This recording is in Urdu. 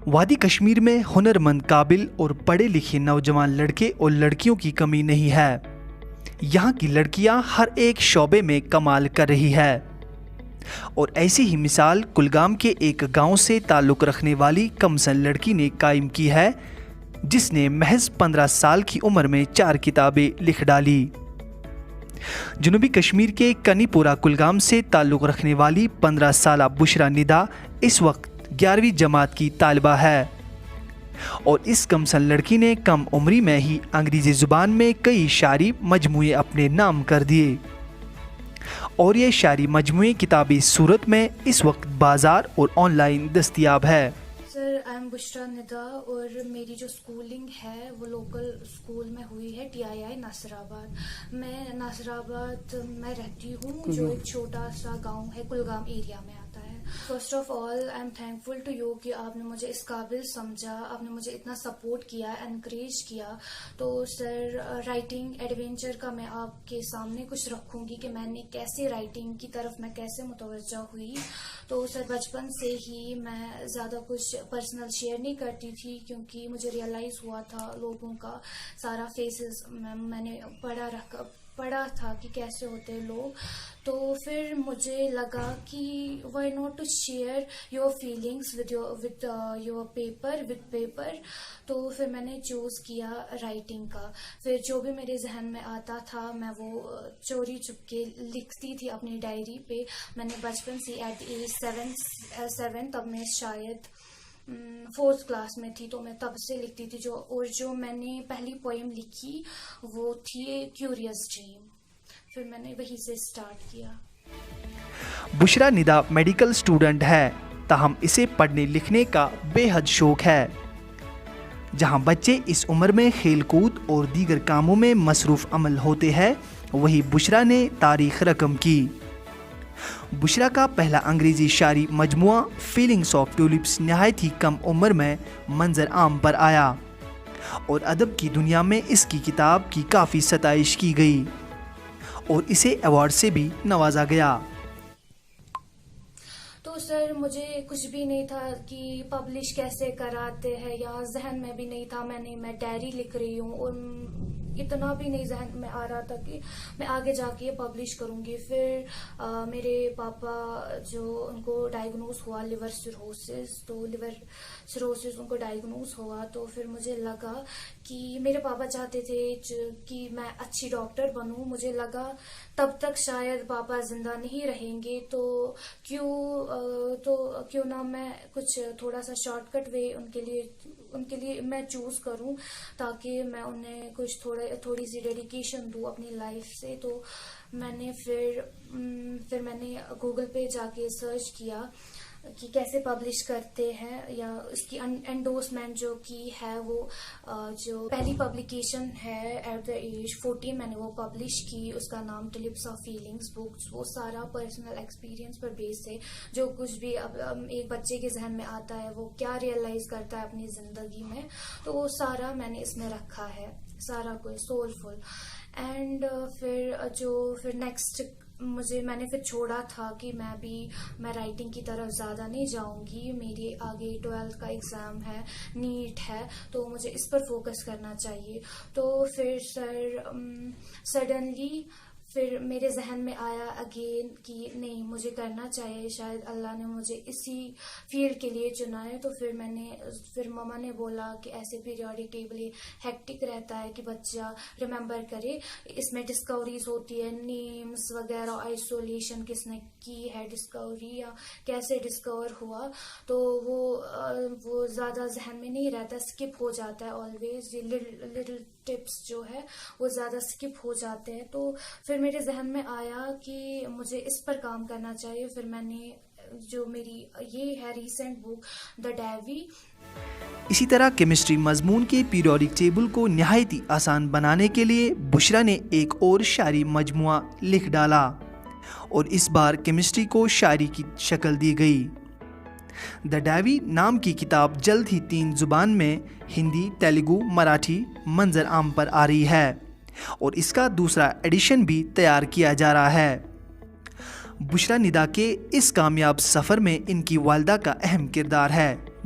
وادی کشمیر میں ہنرمند، قابل اور پڑھے لکھے نوجوان لڑکے اور لڑکیوں کی کمی نہیں ہے۔ یہاں کی لڑکیاں ہر ایک شعبے میں کمال کر رہی ہے، اور ایسی ہی مثال کلگام کے ایک گاؤں سے تعلق رکھنے والی کمسن لڑکی نے قائم کی ہے، جس نے محض 15 سال کی عمر میں 4 کتابیں لکھ ڈالی۔ جنوبی کشمیر کے کنی پورہ کلگام سے تعلق رکھنے والی 15 سالہ بشرا ندا اس وقت 11ویں جماعت کی طالبہ ہے، اور اس کمسن لڑکی نے کم عمری میں ہی انگریزی زبان میں کئی شعری مجموعے اپنے نام کر دیے، اور یہ شعری مجموعے کتابی صورت میں اس وقت بازار اور آن لائن دستیاب ہے۔ سر، آئی ایم بشرا ندا، اور میری جو سکولنگ ہے وہ لوکل سکول میں ہوئی ہے، TII ناصر آباد۔ میں ناصر آباد میں رہتی ہوں، جو ایک چھوٹا سا گاؤں ہے، کلگام ایریا میں آتا ہے۔ First of all I am thankful to you کہ آپ نے مجھے اس قابل سمجھا، آپ نے مجھے اتنا سپورٹ کیا، انکریج کیا۔ تو سر، رائٹنگ ایڈونچر کا میں آپ کے سامنے کچھ رکھوں گی کہ میں نے کیسے رائٹنگ کی طرف میں کیسے متوجہ ہوئی۔ تو سر، بچپن سے ہی میں زیادہ کچھ پرسنل شیئر نہیں کرتی تھی، کیونکہ مجھے ریئلائز ہوا تھا لوگوں کا سارا فیسز میں نے پڑھا تھا کہ کیسے ہوتے لوگ۔ تو پھر مجھے لگا کہ why not to share your feelings with your paper. تو پھر میں نے چوز کیا رائٹنگ کا۔ پھر جو بھی میرے ذہن میں آتا تھا میں وہ چوری چپ کے لکھتی تھی اپنی ڈائری پہ۔ میں نے بچپن سے ایٹ ایج 7 تب میں شاید 4th کلاس میں تھی، تو میں تب سے لکھتی تھی۔ جو میں نے پہلی پوئم لکھی وہ تھی کیوریس ڈریم۔ پھر میں نے وہیں سے سٹارٹ کیا۔ بشرا ندا میڈیکل اسٹوڈنٹ ہے، تاہم اسے پڑھنے لکھنے کا بے حد شوق ہے۔ جہاں بچے اس عمر میں کھیل کود اور دیگر کاموں میں مصروف عمل ہوتے ہیں، وہی بشرا نے تاریخ رقم کی۔ بشرا کا پہلا انگریزی شعری مجموعہ فیلنگس آف ٹیولپس نہایت ہی کم عمر میں منظر عام پر آیا، اور ادب کی دنیا میں اس کی کتاب کی کافی ستائش کی گئی، اور اسے ایوارڈ سے بھی نوازا گیا۔ تو سر، مجھے کچھ بھی نہیں تھا کہ پبلش کیسے کراتے ہیں، یا ذہن میں بھی نہیں تھا میں ڈائری لکھ رہی ہوں، اور اتنا بھی نہیں ذہن میں آ رہا تھا کہ میں آگے جا کے یہ پبلش کروں گی۔ پھر میرے پاپا جو ان کو ڈائگنوز ہوا لیور سیروسس، تو لیور سیروسس ان کو ڈائگنوز ہوا، تو پھر مجھے لگا کہ میرے پاپا چاہتے تھے کہ میں اچھی ڈاکٹر بنوں۔ مجھے لگا تب تک شاید پاپا زندہ نہیں رہیں گے، تو کیوں نہ میں کچھ تھوڑا سا شارٹ کٹ وے ان کے لیے میں چوز کروں، تاکہ میں انہیں کچھ تھوڑی سی ڈیڈیکیشن دوں اپنی لائف سے۔ تو میں نے پھر میں نے گوگل پہ جا کے سرچ کیا کہ کیسے پبلش کرتے ہیں، یا اس کی انڈورسمنٹ جو کی ہے، وہ جو پہلی پبلیکیشن ہے ایٹ دا ایج 14 میں نے وہ پبلش کی، اس کا نام ٹلپس آف فیلنگس بکس۔ وہ سارا پرسنل ایکسپیرینس پر بیس ہے، جو کچھ بھی اب ایک بچے کے ذہن میں آتا ہے، وہ کیا ریئلائز کرتا ہے اپنی زندگی میں، تو وہ سارا میں نے اس میں رکھا ہے، سارا کوئی سولفل۔ اینڈ پھر نیکسٹ میں نے پھر چھوڑا تھا کہ میں رائٹنگ کی طرف زیادہ نہیں جاؤں گی، میری آگے 12th کا ایگزام ہے، نیٹ ہے، تو مجھے اس پر فوکس کرنا چاہیے۔ تو پھر سڈنلی پھر میرے ذہن میں آیا اگین کہ نہیں، مجھے کرنا چاہیے، شاید اللہ نے مجھے اسی فیلڈ کے لیے چنا ہے۔ تو پھر ماما نے بولا کہ ایسے پیریوڈک ٹیبل ہیکٹک رہتا ہے کہ بچہ ریممبر کرے، اس میں ڈسکوریز ہوتی ہے، نیمز وغیرہ، آئسولیشن کس نے کی ہے ڈسکوری، یا کیسے ڈسکور ہوا، تو وہ زیادہ ذہن میں نہیں رہتا، اسکپ ہو جاتا ہے آلویز، یہ لٹل ٹپس جو ہے وہ زیادہ اسکپ ہو جاتے ہیں۔ تو پھر میرے ذہن میں آیا کہ مجھے اس پر کام کرنا چاہیے۔ پھر میں نے جو میری یہ ہے ریسنٹ بک دا ڈیوی۔ اسی طرح کیمسٹری مضمون کے پیریوڈک ٹیبل کو نہایت ہی آسان بنانے کے لیے بشرا نے ایک اور شعری مجموعہ لکھ ڈالا، اور اس بار کیمسٹری کو شاعری کی شکل دی گئی۔ دا ڈیوی نام کی کتاب جلد ہی 3 زبان میں ہندی، تیلگو، مراٹھی منظر عام پر آ رہی ہے، اور اس کا دوسرا ایڈیشن بھی تیار کیا جا رہا ہے۔ بشرا ندا کے اس کامیاب سفر میں ان کی والدہ کا اہم کردار ہے،